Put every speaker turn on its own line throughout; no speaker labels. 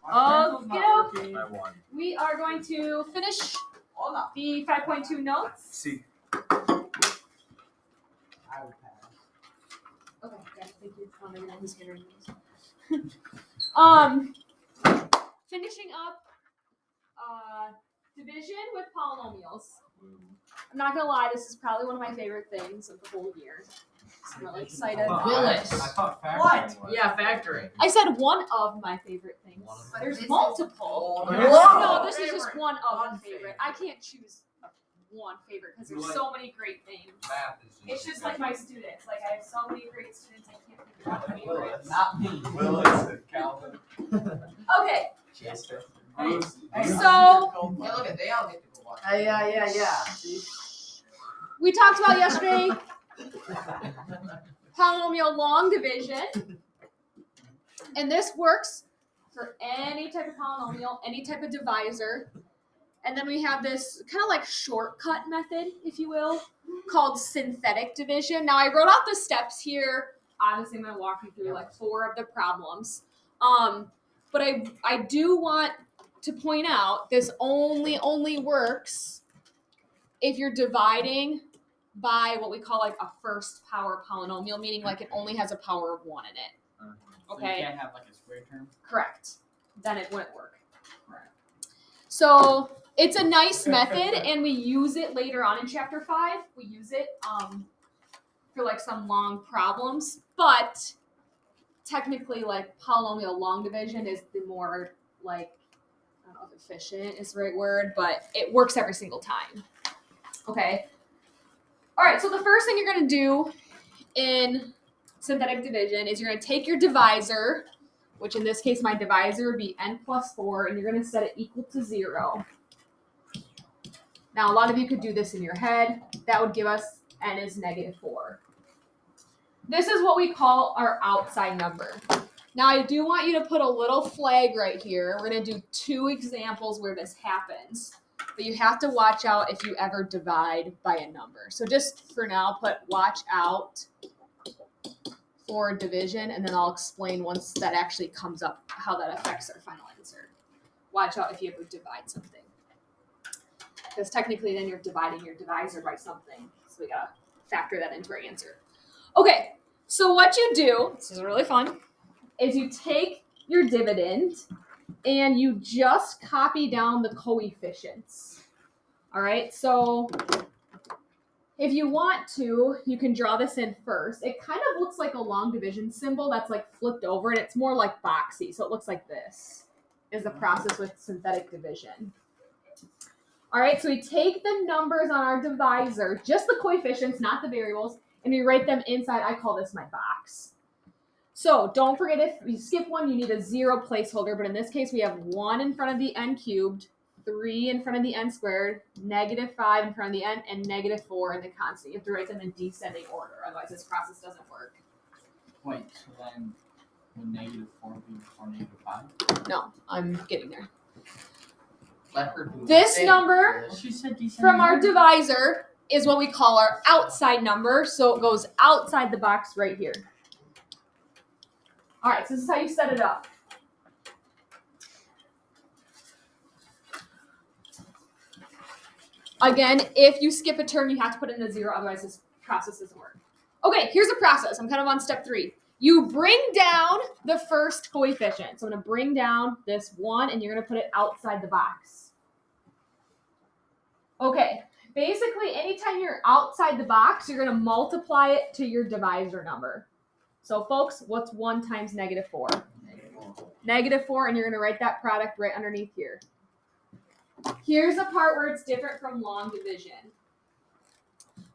Okay.
I won.
We are going to finish the 5.2 notes.
See.
I would pass.
Okay, yeah, thank you. I don't even know who's handwriting this. Finishing up division with polynomials. I'm not gonna lie, this is probably one of my favorite things of the whole year. I'm really excited.
Willis.
I thought factoring
What?
was.
Yeah, factoring.
I said one of my favorite things.
One of
But
them.
there's
This
multiple.
is-
No, this is just one of
One
my favorite.
favorite.
I can't choose one favorite because there's
You like-
so many great things.
Math is
It's just like my students. Like I have so many great students, I can't figure out my favorites.
Not me.
Willis and Calvin.
Okay,
Chester.
Hey,
so
Yeah, look at they all get to go watch.
yeah. See?
we talked about yesterday polynomial long division, and this works for any type of polynomial, any type of divisor. And then we have this kind of like shortcut method, if you will, called synthetic division. Now I wrote out the steps here. Obviously, I'm going to walk you through like 4 of the problems. But I do want to point out this only works if you're dividing by what we call like a first power polynomial, meaning like it only has a power of 1 in it.
So
Okay.
you can't have like a square term.
Correct. Then it wouldn't work.
Right.
So it's a nice method, and we use it later on in chapter 5. We use it for like some long problems, but technically like polynomial long division is the more like, I don't know if efficient is the right word, but it works every single time. Okay. All right, so the first thing you're going to do in synthetic division is you're going to take your divisor, which in this case my divisor would be n plus 4, and you're going to set it equal to 0. Now a lot of you could do this in your head. That would give us n is negative 4. This is what we call our outside number. Now I do want you to put a little flag right here. We're going to do 2 examples where this happens. But you have to watch out if you ever divide by a number. So just for now, put watch out for division, and then I'll explain once that actually comes up how that affects our final answer. Watch out if you ever divide something. Because technically then you're dividing your divisor by something. So we gotta factor that into our answer. Okay, so what you do, this is really fun, is you take your dividend and you just copy down the coefficients. All right, so if you want to, you can draw this in first. It kind of looks like a long division symbol that's like flipped over, and it's more like boxy, so it looks like this is the process with synthetic division. All right, so we take the numbers on our divisor, just the coefficients, not the variables, and we write them inside. I call this my box. So don't forget, if you skip one, you need a 0 placeholder, but in this case, we have 1 in front of the n cubed, 3 in front of the n squared, negative 5 in front of the n, and negative 4 in the constant. You have to write them in descending order, otherwise this process doesn't work.
Wait, so then would negative 4 be before negative 5?
No, I'm getting there.
Let her do
This
the thing.
number
She said descending
from our
order.
divisor is what we call our outside number, so it goes outside the box right here. All right, so this is how you set it up. Again, if you skip a term, you have to put in a 0, otherwise this process doesn't work. Okay, here's the process. I'm kind of on step 3. You bring down the first coefficient. So I'm going to bring down this 1, and you're going to put it outside the box. Okay, basically anytime you're outside the box, you're going to multiply it to your divisor number. So folks, what's 1 times negative 4? Negative 4, and you're going to write that product right underneath here. Here's the part where it's different from long division.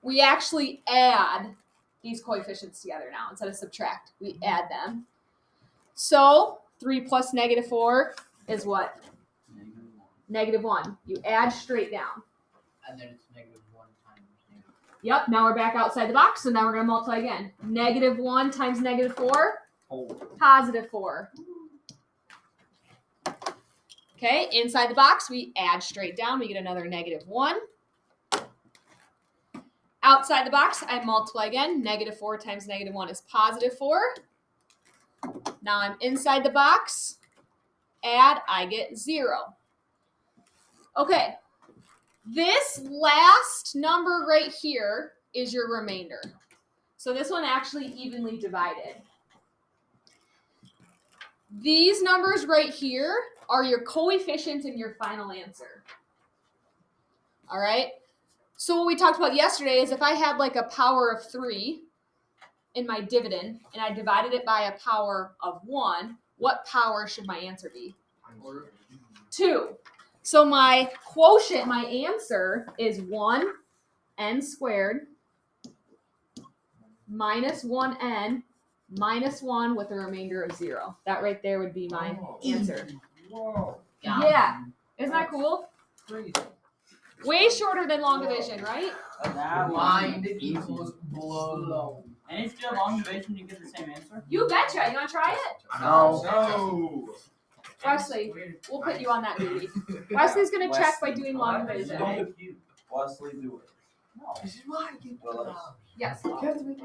We actually add these coefficients together now instead of subtract. We add them. So 3 plus negative 4 is what?
Negative 1.
Negative 1. You add straight down.
And then it's negative 1 times negative.
Yep, now we're back outside the box, so now we're going to multiply again. Negative 1 times negative 4, positive 4. Okay, inside the box, we add straight down. We get another negative 1. Outside the box, I multiply again. Negative 4 times negative 1 is positive 4. Now I'm inside the box. add, I get 0. Okay, this last number right here is your remainder. So this one actually evenly divided. These numbers right here are your coefficients in your final answer. All right? So what we talked about yesterday is if I had like a power of 3 in my dividend and I divided it by a power of 1, what power should my answer be? 2. So my quotient, my answer is 1n squared minus 1n minus 1 with a remainder of 0. That right there would be my answer.
Whoa.
Yeah. Isn't that cool?
Crazy.
Way shorter than long division, right?
That
Mind equals blow.
And if you do long division, you get the same answer?
You betcha. You want to try it?
No.
Wesley, we'll put you on that duty. Wesley's going to check by doing long division.
Wesley, do it.
No.
This is why I get
Willis.
Yes.
You have to make it.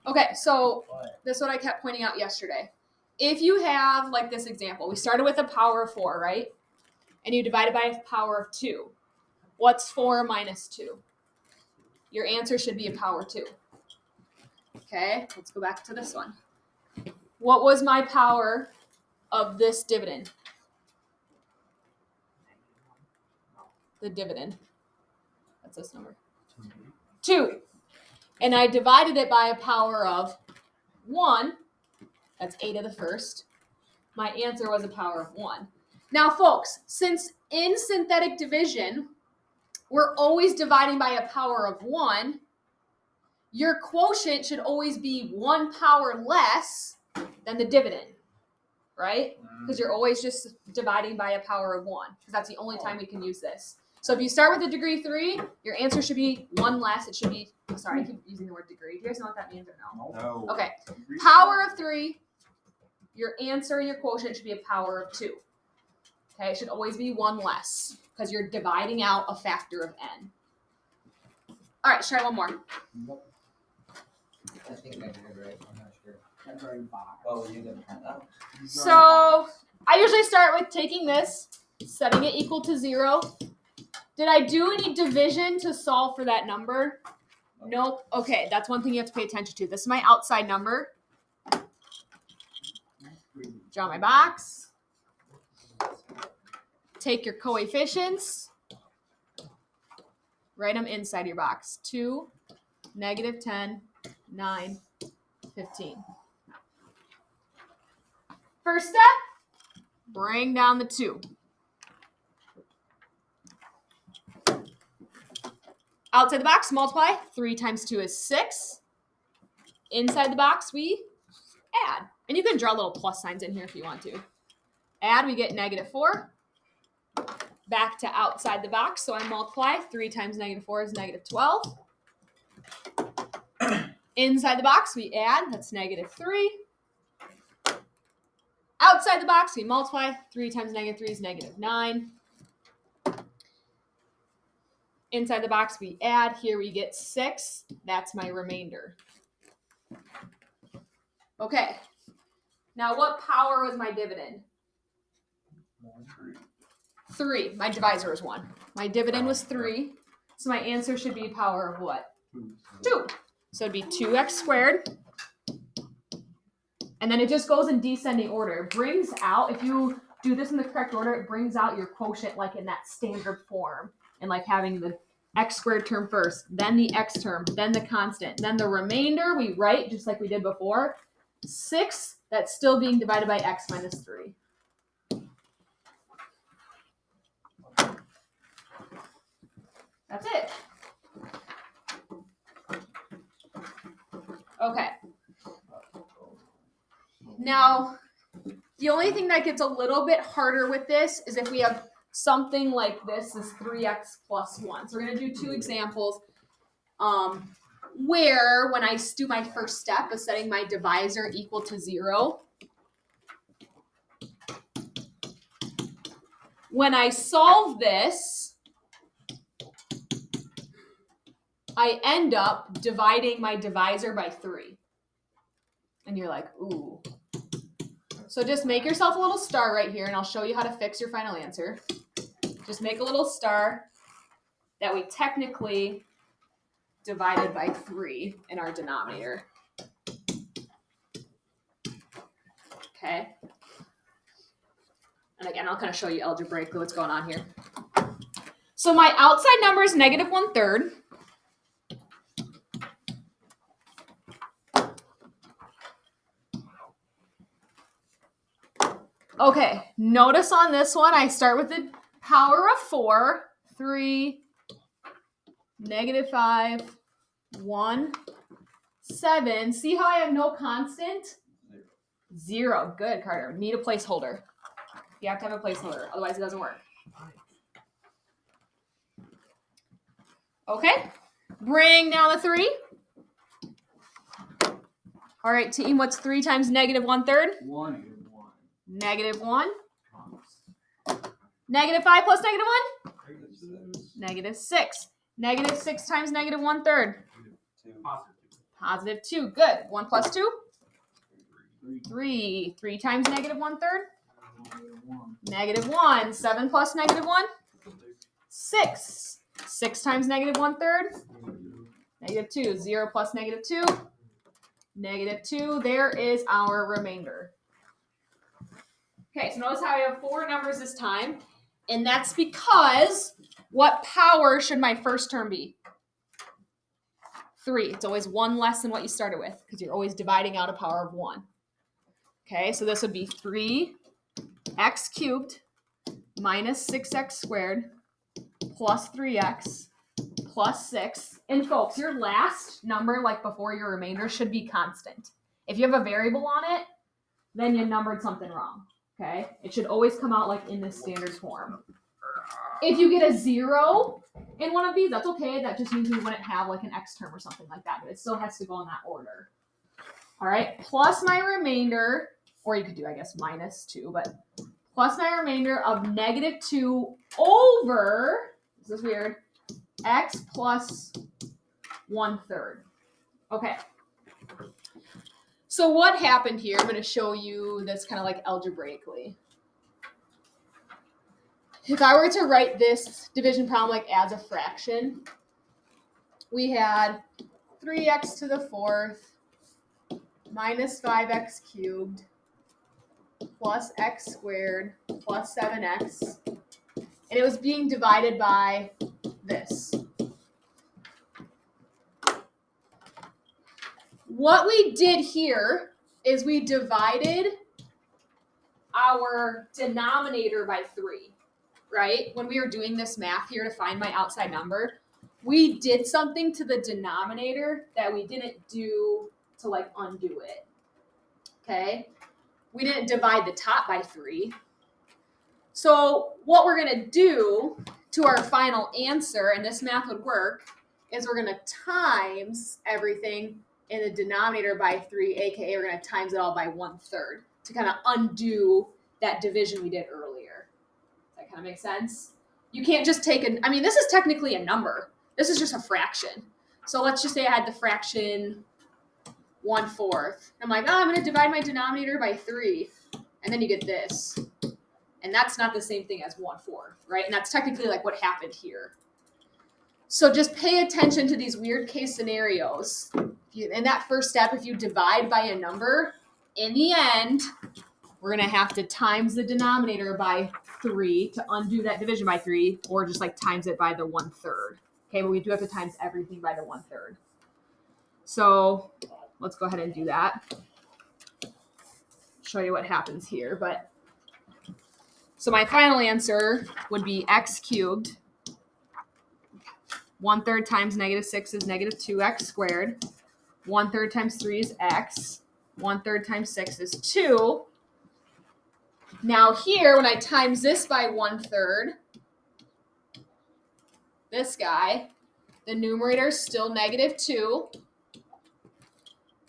Okay, so this is what I kept pointing out yesterday. If you have, like this example, we started with a power of 4, right? And you divide it by a power of 2. What's 4 minus 2? Your answer should be a power 2. Okay, let's go back to this one. What was my power of this dividend? The dividend. That's this number. 2. And I divided it by a power of 1. That's 8 to the first. My answer was a power of 1. Now, folks, since in synthetic division, we're always dividing by a power of 1, your quotient should always be 1 power less than the dividend, right? Because you're always just dividing by a power of 1, because that's the only time we can use this. So if you start with a degree 3, your answer should be 1 less. It should be, sorry, I keep using the word degree. Do you guys know what that means or no?
No.
Okay, power of 3, your answer, your quotient should be a power of 2. Okay, it should always be 1 less, because you're dividing out a factor of n. All right, let's try one more.
I think I did it right. I'm not sure.
That's very bad.
Oh, you didn't have that?
So I usually start with taking this, setting it equal to 0. Did I do any division to solve for that number? Nope. Okay, that's one thing you have to pay attention to. This is my outside number. Draw my box. Take your coefficients. Write them inside your box. 2, -10, 9, 15. First step, bring down the 2. Outside the box, multiply. 3 times 2 is 6. Inside the box, we add. And you can draw little plus signs in here if you want to. Add, we get -4. Back to outside the box, so I multiply. 3 times -4 is -12. Inside the box, we add. That's -3. Outside the box, we multiply. 3 times -3 is -9. Inside the box, we add. Here we get 6. That's my remainder. Okay. Now, what power was my dividend? 3. My divisor was 1. My dividend was 3. So my answer should be power of what? 2. So it'd be 2x squared. And then it just goes in descending order. It brings out, if you do this in the correct order, it brings out your quotient like in that standard form. And like having the x squared term first, then the x term, then the constant. Then the remainder we write just like we did before. 6, that's still being divided by x minus 3. That's it. Okay. Now, the only thing that gets a little bit harder with this is if we have something like this is 3x plus 1. So we're going to do 2 examples where when I do my first step of setting my divisor equal to 0, when I solve this, I end up dividing my divisor by 3. And you're like, ooh, So just make yourself a little star right here, and I'll show you how to fix your final answer. Just make a little star that we technically divided by 3 in our denominator. Okay. And again, I'll kind of show you algebraically what's going on here. So my outside number is negative 1/3. Okay, notice on this one, I start with the power of 4, 3, -5, 1, 7. See how I have no constant? 0. Good, Carter. Need a placeholder. You have to have a placeholder, otherwise it doesn't work. Okay, bring down the 3. All right, team, what's 3 times negative 1/3?
1.
Negative 1. -5 plus -1? -6. -6 times negative 1/3? +2. Good. 1 plus 2? 3. 3 times negative 1/3? -1. 7 plus -1? 6. 6 times negative 1/3? -2. 0 plus -2? -2. There is our remainder. Okay, so notice how I have 4 numbers this time, and that's because what power should my first term be? 3. It's always 1 less than what you started with because you're always dividing out a power of 1. Okay, so this would be 3x cubed minus 6x squared plus 3x plus 6. And folks, your last number, like before your remainder, should be constant. If you have a variable on it, then you numbered something wrong. Okay, it should always come out like in this standard form. If you get a 0 in one of these, that's okay. That just means we wouldn't have like an x term or something like that, but it still has to go in that order. All right, plus my remainder, or you could do, I guess, -2, but plus my remainder of -2 over, this is weird, x plus 1/3. Okay. So what happened here, I'm going to show you this kind of like algebraically. If I were to write this division problem like as a fraction, we had 3x to the 4th minus 5x cubed plus x squared plus 7x, and it was being divided by this. What we did here is we divided our denominator by 3, right? When we were doing this math here to find my outside number, we did something to the denominator that we didn't do to like undo it, okay? We didn't divide the top by 3. So what we're going to do to our final answer, and this math would work, is we're going to times everything in the denominator by 3, aka we're going to times it all by 1/3 to kind of undo that division we did earlier. Does that kind of make sense? You can't just take I mean, this is technically a number. This is just a fraction. So let's just say I had the fraction 1/4. I'm like, I'm going to divide my denominator by 3, and then you get this. And that's not the same thing as 1/4, right? And that's technically like what happened here. So just pay attention to these weird case scenarios. In that first step, if you divide by a number, in the end, we're going to have to times the denominator by 3 to undo that division by 3, or just like times it by the 1/3. Okay, but we do have to times everything by the 1/3. So let's go ahead and do that. Show you what happens here. So my final answer would be x cubed. 1/3 times -6 is -2x squared. 1/3 times 3 is x. 1/3 times 6 is 2. Now here, when I times this by 1/3, this guy, the numerator is still -2.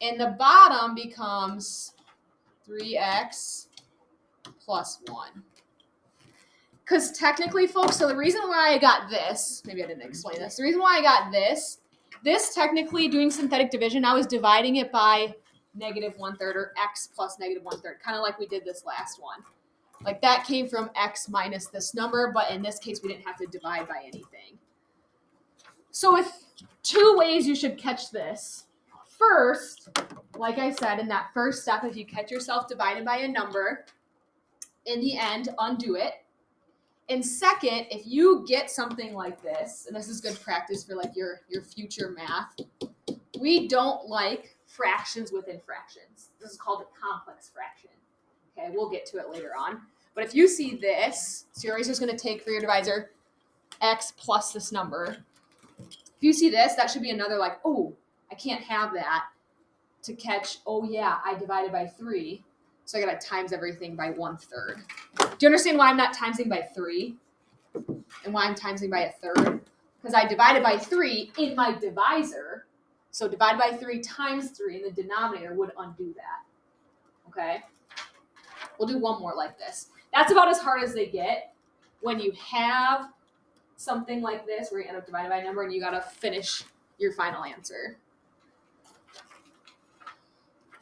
And the bottom becomes 3x plus 1. Because technically, folks, so the reason why I got this, maybe I didn't explain this, the reason why I got this technically doing synthetic division, I was dividing it by negative 1/3 or x plus negative 1/3, kind of like we did this last one. Like that came from x minus this number, but in this case we didn't have to divide by anything. So with 2 ways you should catch this. First, like I said, in that first step, if you catch yourself divided by a number, in the end, undo it. And second, if you get something like this, and this is good practice for like your future math, we don't like fractions within fractions. This is called a complex fraction. Okay, we'll get to it later on. But if you see this, so you're always just going to take for your divisor x plus this number. If you see this, that should be another like, oh, I can't have that, to catch, oh yeah, I divided by 3, so I gotta times everything by 1/3. Do you understand why I'm not timesing by 3? And why I'm timesing by 1/3? Because I divided by 3 in my divisor, so divided by 3 times 3 in the denominator would undo that. Okay? We'll do one more like this. That's about as hard as they get when you have something like this where you end up dividing by a number and you gotta finish your final answer.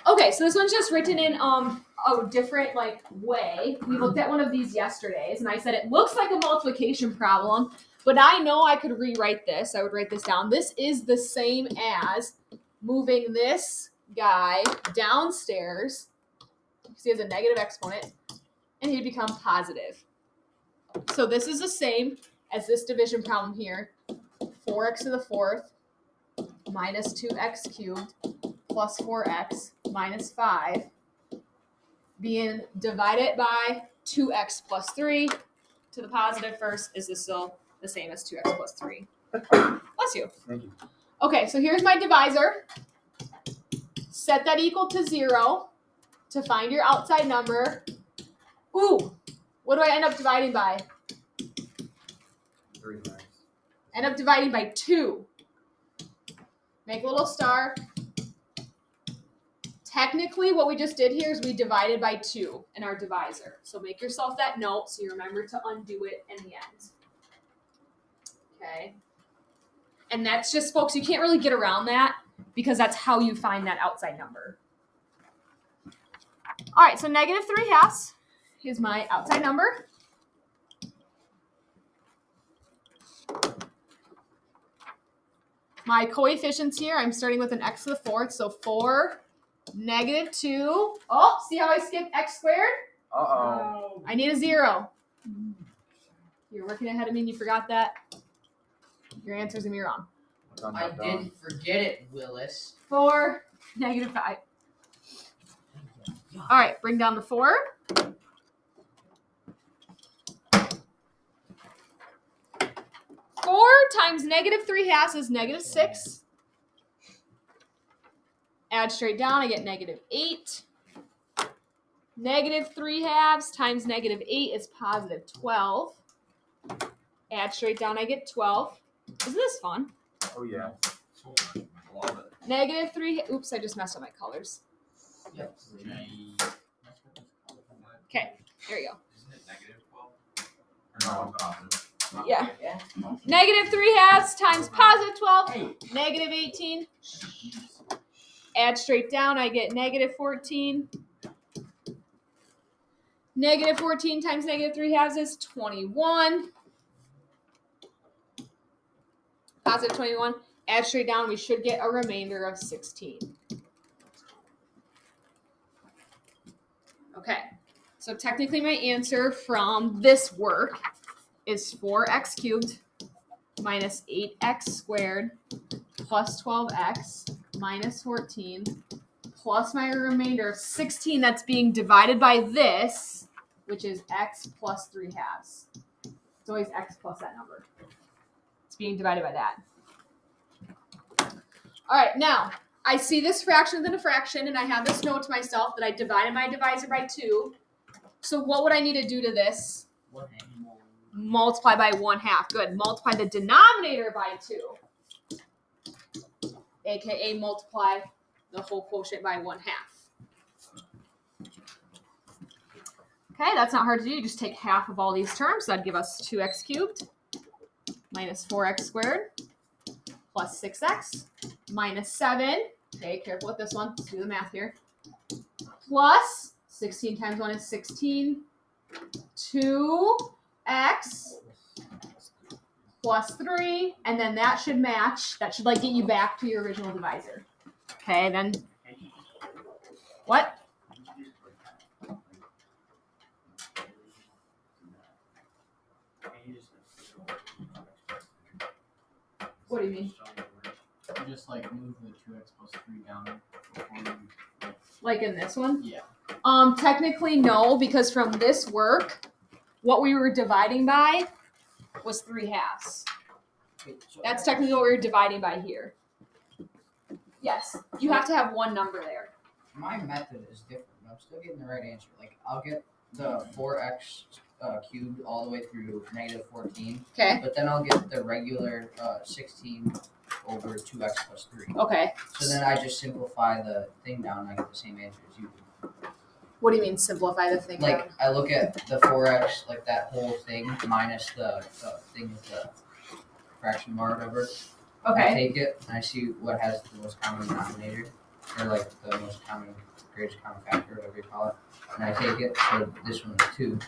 Okay, so this one's just written in a different like way. We looked at one of these yesterday's, and I said it looks like a multiplication problem, but I know I could rewrite this. I would write this down. This is the same as moving this guy downstairs, because he has a negative exponent, and he'd become positive. So this is the same as this division problem here. 4x to the 4th minus 2x cubed plus 4x minus 5 being divided by 2x plus 3 to the positive first. Is this still the same as 2x plus 3? Bless you.
Thank you.
Okay, so here's my divisor. Set that equal to 0 to find your outside number. Ooh, what do I end up dividing by?
3 times.
End up dividing by 2. Make a little star. Technically, what we just did here is we divided by 2 in our divisor. So make yourself that note so you remember to undo it in the end. Okay. And that's just, folks, you can't really get around that because that's how you find that outside number. All right, so negative 3/2 is my outside number. My coefficients here, I'm starting with an x to the 4th, so 4, negative 2. Oh, see how I skipped x squared?
Uh-oh.
I need a 0. You're working ahead of me and you forgot that. Your answer's going to be wrong.
I didn't forget it, Willis.
4, negative 5. All right, bring down the 4. 4 times negative 3/2 is negative 6. Add straight down, I get negative 8. Negative 3/2 times negative 8 is positive 12. Add straight down, I get 12. Isn't this fun?
Oh, yeah.
Love it.
Negative 3, oops, I just messed up my colors.
Yep.
Okay, there you go.
Isn't it negative 12? Or no, positive.
Yeah.
Yeah.
Negative 3/2 times positive 12, negative 18. Add straight down, I get negative 14. Negative 14 times negative 3/2 is 21. Positive 21. Add straight down, we should get a remainder of 16. Okay, so technically my answer from this work is 4x cubed minus 8x squared plus 12x minus 14 plus my remainder of 16 that's being divided by this, which is x plus 3/2. It's always x plus that number. It's being divided by that. All right, now I see this fraction within a fraction, and I have this note to myself that I divided my divisor by 2. So what would I need to do to this? Multiply by 1/2. Good. Multiply the denominator by 2. AKA multiply the whole quotient by 1/2. Okay, that's not hard to do. You just take half of all these terms. So that'd give us 2x cubed minus 4x squared plus 6x minus 7. Okay, careful with this one. Let's do the math here. plus 16 times 1 is 16. 2x plus 3, and then that should match. That should like get you back to your original divisor. Okay, then what? What do you mean?
You just like move the 2x plus 3 down before you.
Like in this one?
Yeah.
Technically no, because from this work, what we were dividing by was 3/2. That's technically what we were dividing by here. Yes, you have to have one number there.
My method is different, but I'm still getting the right answer. Like, I'll get the 4x cubed all the way through -14.
Okay.
But then I'll get the regular 16 over 2x plus 3.
Okay.
So then I just simplify the thing down and I get the same answer as you do.
What do you mean simplify the thing?
Like, I look at the 4x, like that whole thing, minus the thing with the fraction bar or whatever. I
Okay.
take it and I see what has the most common denominator, or like the most common, greatest common factor, whatever you call it. And I take it, so this one is 2.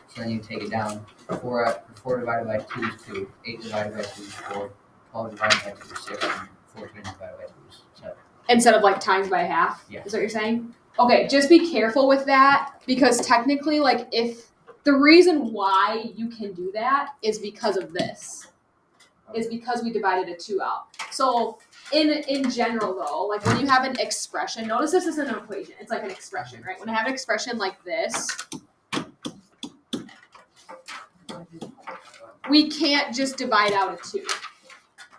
So then you take it down. 4 divided by 2 is 2. 8 divided by 2 is 4. 12 divided by 2 is 6. And 14 divided by 2 is 7.
Instead of like times by half?
Yeah.
Is what you're saying? Okay, just be careful with that because technically, like, if the reason why you can do that is because of this. Is because we divided a 2 out. So in general though, like when you have an expression, notice this isn't an equation, it's like an expression, right? When I have an expression like this, we can't just divide out a 2.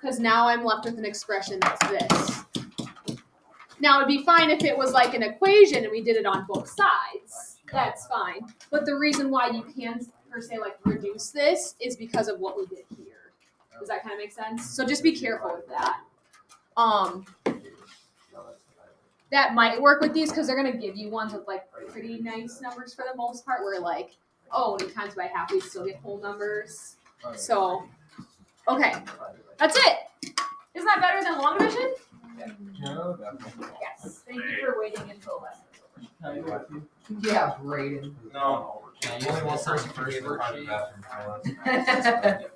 Because now I'm left with an expression that's this. Now it'd be fine if it was like an equation and we did it on both sides. That's fine. But the reason why you can per se like reduce this is because of what we did here. Does that kind of make sense? So just be careful with that. That might work with these because they're gonna give you ones with like pretty nice numbers for the most part. Where like, oh, when you times by half, we still get whole numbers. So, okay, that's it. Isn't that better than long division? Yes. Thank you for waiting until the lesson is over.
Yeah, Brayden.
No.
Yeah, you
Only one
this
person
is
first
favorite
worksheet.
sheet.